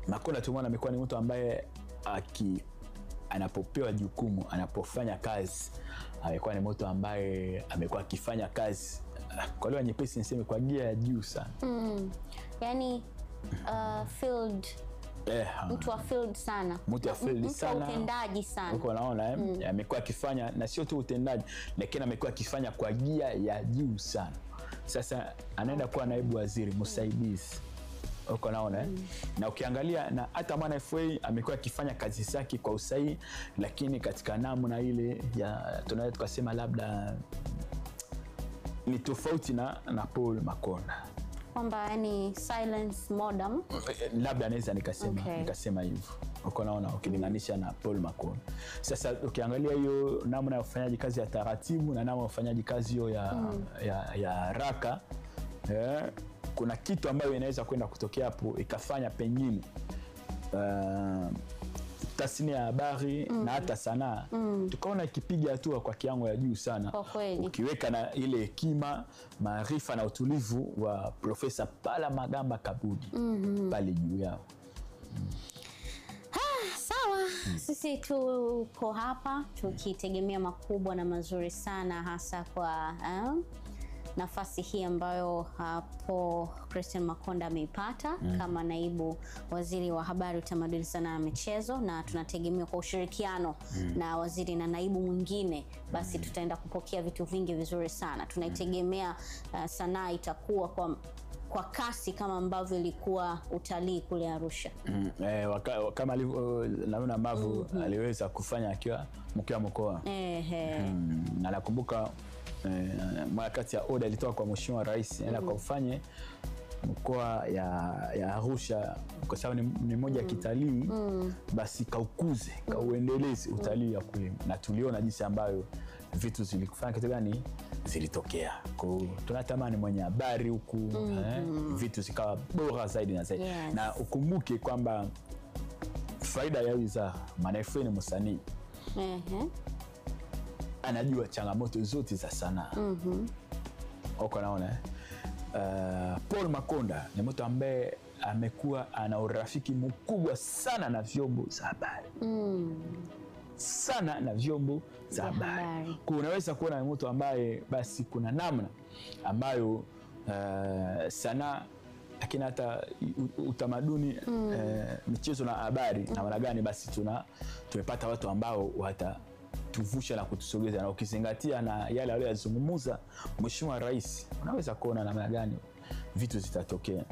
Makonda tumeona amekuwa ni mtu ambaye anapopewa jukumu, anapofanya kazi, amekuwa ni mtu ambaye amekuwa akifanya kazi kwa lugha nyepesi niseme kwa gia ya juu sana. Yani field mtu wa field sana. Mtu wa field sana. Utendaji sana. Uko naona amekuwa akifanya na sio tu utendaji, lakini amekuwa akifanya kwa gia ya juu sana. Sasa anaenda kuwa naibu waziri msaidizi. Uko naona na ukiangalia na hata mwana FA amekuwa akifanya kazi zake kwa usahihi, lakini katika namna ile ya tunaweza tukasema labda ni tofauti na Paul Makonda, kwamba yani silence modem labda naweza nikasema hivyo. Uko naona ukilinganisha na Paul Makonda. Sasa ukiangalia hiyo namna ya ufanyaji kazi ya taratibu na namna ya ufanyaji kazi hiyo ya haraka, kuna kitu ambayo inaweza kwenda kutokea hapo ikafanya pengine tasnia ya habari na hata sanaa tukaona ikipiga hatua kwa kiwango ya juu sana, ukiweka na ile hekima, maarifa na utulivu wa Profesa Palamagamba Kabudi pale juu yao. Sawa, sisi tuko hapa tukitegemea makubwa na mazuri sana, hasa kwa nafasi hii ambayo hapo Christian Makonda ameipata kama naibu waziri wa habari, utamaduni, sanaa na michezo, na tunategemea kwa ushirikiano na waziri na naibu mwingine basi tutaenda kupokea vitu vingi vizuri sana. Tunaitegemea sanaa itakuwa kwa kasi kama ambavyo ilikuwa utalii kule Arusha. Kama naona Mavu aliweza kufanya akiwa mkuu wa mkoa. Na nakumbuka wakati ya oda ilitoka kwa Mheshimiwa Rais ila kufanye mkoa ya Arusha kwa sababu ni moja ya kitalii, basi kaukuze, kauendeleze utalii ya kule, na tuliona jinsi ambayo vitu zilikufanya kitu gani zilitokea. Kwa tunatamani mwenye habari huku vitu zikawa bora zaidi na zaidi. Na ukumbuke kwamba faida ya Wizara Maana ni msanii. Anajua changamoto zote za sanaa. Uko naona Paul Makonda ni mtu ambaye amekuwa ana urafiki mkubwa sana na vyombo za habari. Sana na vyombo za habari. Unaweza kuona ni mtu ambaye basi kuna namna ambayo sanaa lakini hata utamaduni, michezo na habari na maana gani basi tumepata watu ambao tuvusha na kutusogeza, na ukizingatia na yale aliyozungumza Mheshimiwa Rais unaweza kuona namna gani vitu zitatokea.